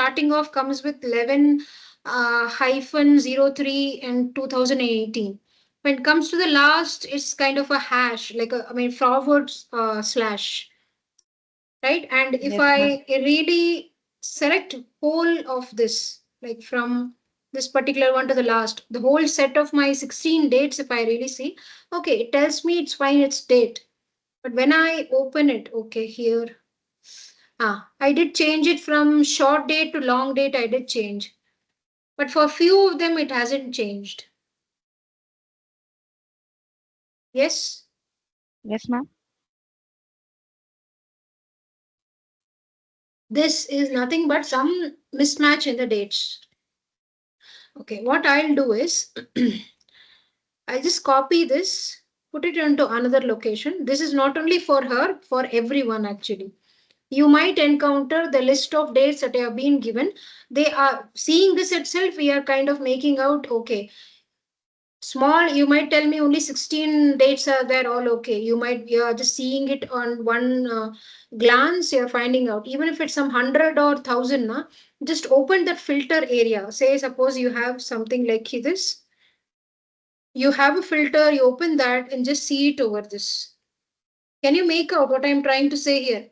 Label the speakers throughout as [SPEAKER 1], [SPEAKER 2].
[SPEAKER 1] starting off comes with 11 hyphen 03 and 2018. When it comes to the last, it's kind of a hash, like a, I mean, forward slash, right? And if
[SPEAKER 2] Yes, ma'am.
[SPEAKER 1] I really select whole of this, like from this particular one to the last, the whole set of my 16 dates, if I really see, okay, it tells me it's fine, it's date. But when I open it, okay, here, I did change it from short date to long date, I did change. But for few of them, it hasn't changed. Yes,
[SPEAKER 2] Yes, ma'am.
[SPEAKER 1] this is nothing but some mismatch in the dates. Okay, what I'll do is I'll just copy this, put it into another location. This is not only for her, for everyone actually. You might encounter the list of dates that have been given. They are seeing this itself, we are kind of making out, okay, small, you might tell me only 16 dates are there, all okay. You might, you're just seeing it on one glance, you're finding out. Even if it's some 100 or 1000, na, just open that filter area. Say, suppose you have something like this. You have a filter, you open that and just see it over this. Can you make out what I'm trying to say here?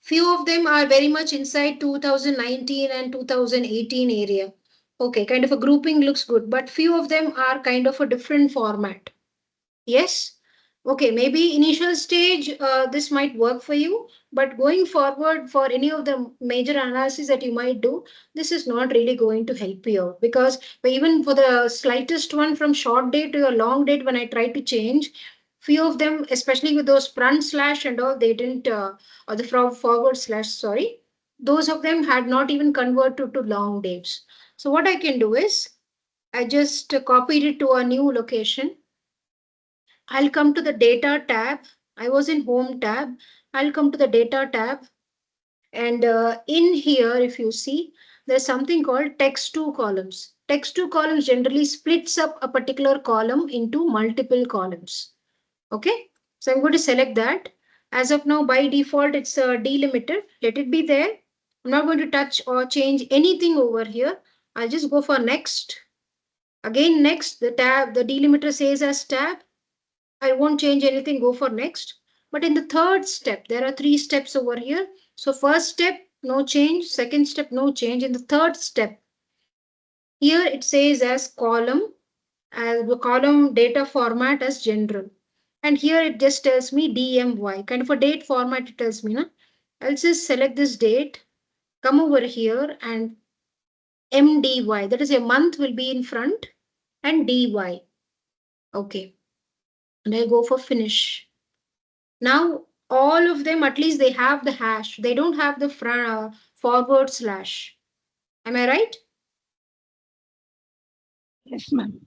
[SPEAKER 1] Few of them are very much inside 2019 and 2018 area. Okay, kind of a grouping looks good, but few of them are kind of a different format. Yes. Okay, maybe initial stage, this might work for you, but going forward for any of the major analysis that you might do, this is not really going to help you out because even for the slightest one from short date to a long date, when I try to change, few of them, especially with those front slash and all, they didn't, or the forward slash, sorry, those of them had not even converted to long dates. So what I can do is I just copied it to a new location. I'll come to the data tab. I was in home tab. I'll come to the data tab. And in here, if you see, there's something called text to columns. Text to columns generally splits up a particular column into multiple columns. Okay. So I'm going to select that. As of now, by default, it's delimited. Let it be there. I'm not going to touch or change anything over here. I'll just go for next. Again, next, the tab, the delimiter says as tab. I won't change anything, go for next. But in the third step, there are 3 steps over here. So first step, no change. Second step, no change. In the third step, here it says as column, as the column data format as general. And here it just tells me DMY, kind of a date format it tells me. Na? I'll just select this date, come over here and MDY, that is a month will be in front and DY. Okay. And I go for finish. Now, all of them, at least they have the hash. They don't have the forward slash. Am I right?
[SPEAKER 2] Yes, ma'am.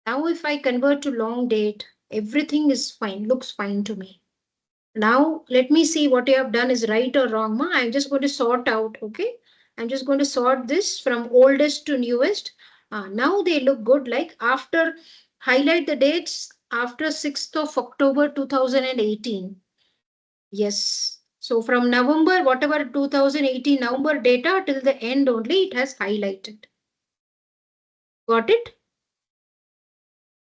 [SPEAKER 1] Now, if I convert to long date, everything is fine, looks fine to me. Now, let me see what you have done is right or wrong. Ma. I'm just going to sort out, okay? I'm just going to sort this from oldest to newest. Now they look good. Like after, highlight the dates after 6th of October 2018. Yes. So from November, whatever 2018 November data till the end only, it has highlighted. Got it?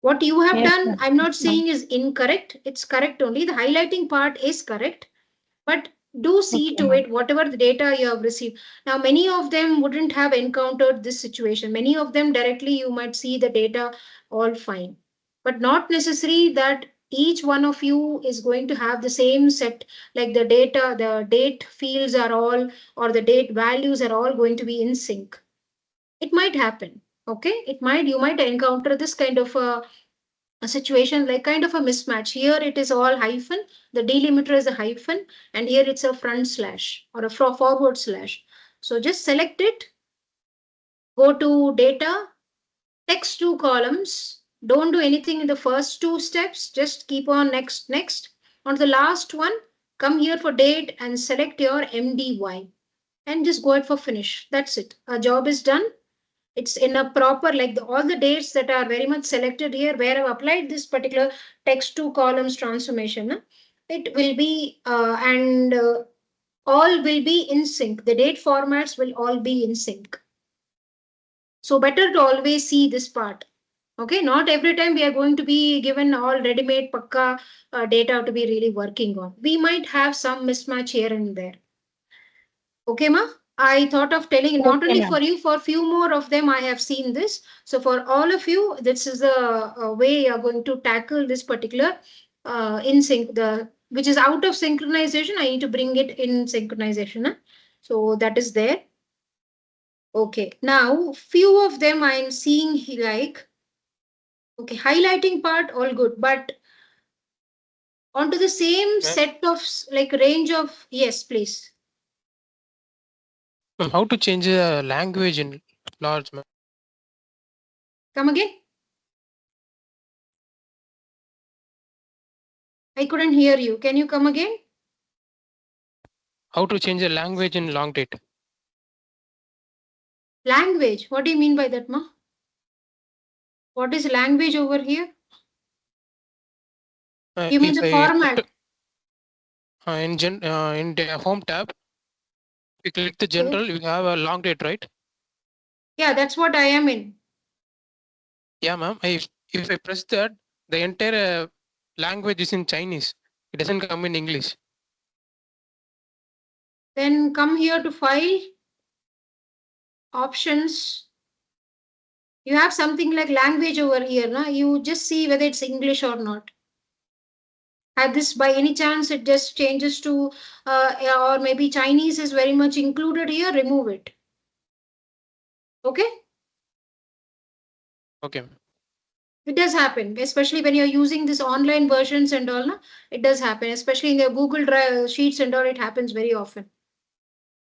[SPEAKER 1] What you have
[SPEAKER 2] Yes,
[SPEAKER 1] done,
[SPEAKER 2] ma'am.
[SPEAKER 1] I'm
[SPEAKER 2] Yes,
[SPEAKER 1] not
[SPEAKER 2] ma'am.
[SPEAKER 1] saying is incorrect. It's correct only. The highlighting part is correct. But do see
[SPEAKER 2] Okay,
[SPEAKER 1] to
[SPEAKER 2] ma'am.
[SPEAKER 1] it whatever the data you have received. Now, many of them wouldn't have encountered this situation. Many of them directly you might see the data all fine. But not necessary that each one of you is going to have the same set, like the data, the date fields are all, or the date values are all going to be in sync. It might happen. Okay, it might, you might encounter this kind of a situation like kind of a mismatch. Here it is all hyphen, the delimiter is a hyphen, and here it's a front slash or a forward slash. So just select it, go to data, text to columns. Don't do anything in the first 2 steps, just keep on next, next. On the last one, come here for date and select your MDY and just go ahead for finish. That's it. Our job is done. It's in a proper, like all the dates that are very much selected here where I've applied this particular text to columns transformation, it will be and all will be in sync. The date formats will all be in sync. So better to always see this part. Okay, not every time we are going to be given all ready-made pakka data to be really working on. We might have some mismatch here and there. Okay, ma? I thought of telling not
[SPEAKER 2] Okay,
[SPEAKER 1] only
[SPEAKER 2] ma'am.
[SPEAKER 1] for you, for few more of them, I have seen this. So for all of you, this is a way you are going to tackle this particular in sync, the which is out of synchronization. I need to bring it in synchronization. Huh? So that is there. Okay, now few of them I'm seeing like, okay, highlighting part, all good, but onto the same
[SPEAKER 3] Ma'am,
[SPEAKER 1] set of like range of, yes, please.
[SPEAKER 3] ma'am, how to change the language in large, ma'am?
[SPEAKER 1] Come again. I couldn't hear you. Can you come again?
[SPEAKER 3] How to change the language in long date?
[SPEAKER 1] Language. What do you mean by that, ma? What is language over here? You mean
[SPEAKER 3] If
[SPEAKER 1] the
[SPEAKER 3] I
[SPEAKER 1] format?
[SPEAKER 3] put in the home tab, we click the
[SPEAKER 1] Okay.
[SPEAKER 3] general, we have a long date, right?
[SPEAKER 1] Yeah, that's what I am in.
[SPEAKER 3] Yeah, ma'am. If I press that, the entire language is in Chinese. It doesn't come in English.
[SPEAKER 1] Then come here to file, options. You have something like language over here, na? You just see whether it's English or not. Had this by any chance it just changes to or maybe Chinese is very much included here, remove it. Okay.
[SPEAKER 3] Okay, ma'am.
[SPEAKER 1] It does happen, especially when you're using this online versions and all. Na? It does happen, especially in the Google Drive sheets and all. It happens very often.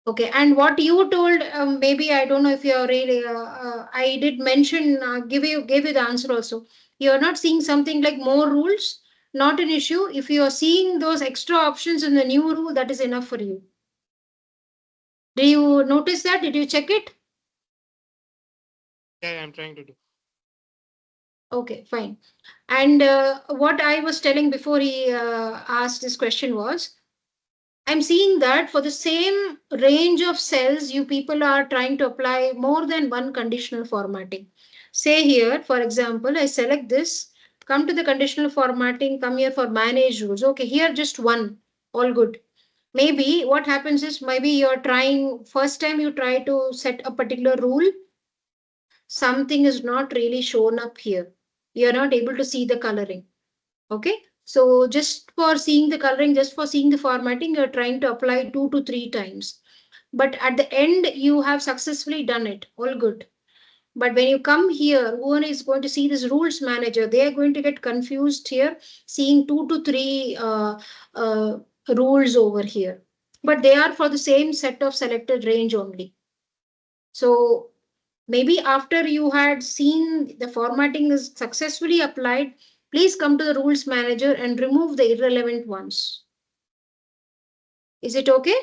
[SPEAKER 1] Okay, and what you told, maybe I don't know if you're really. I did mention, gave you the answer also. You're not seeing something like more rules, not an issue. If you are seeing those extra options in the new rule, that is enough for you. Do you notice that? Did you check it?
[SPEAKER 3] Yeah, I'm trying to do.
[SPEAKER 1] Okay, fine. And what I was telling before he asked this question was, I'm seeing that for the same range of cells, you people are trying to apply more than one conditional formatting. Say here, for example, I select this, come to the conditional formatting, come here for manage rules. Okay, here just one, all good. Maybe what happens is maybe you're trying, first time you try to set a particular rule, something is not really shown up here. You're not able to see the coloring. Okay. So just for seeing the coloring, just for seeing the formatting, you're trying to apply 2 to 3 times. But at the end, you have successfully done it. All good. But when you come here, who is going to see this rules manager? They are going to get confused here, seeing 2 to 3 rules over here. But they are for the same set of selected range only. So maybe after you had seen the formatting is successfully applied, please come to the rules manager and remove the irrelevant ones. Is it okay?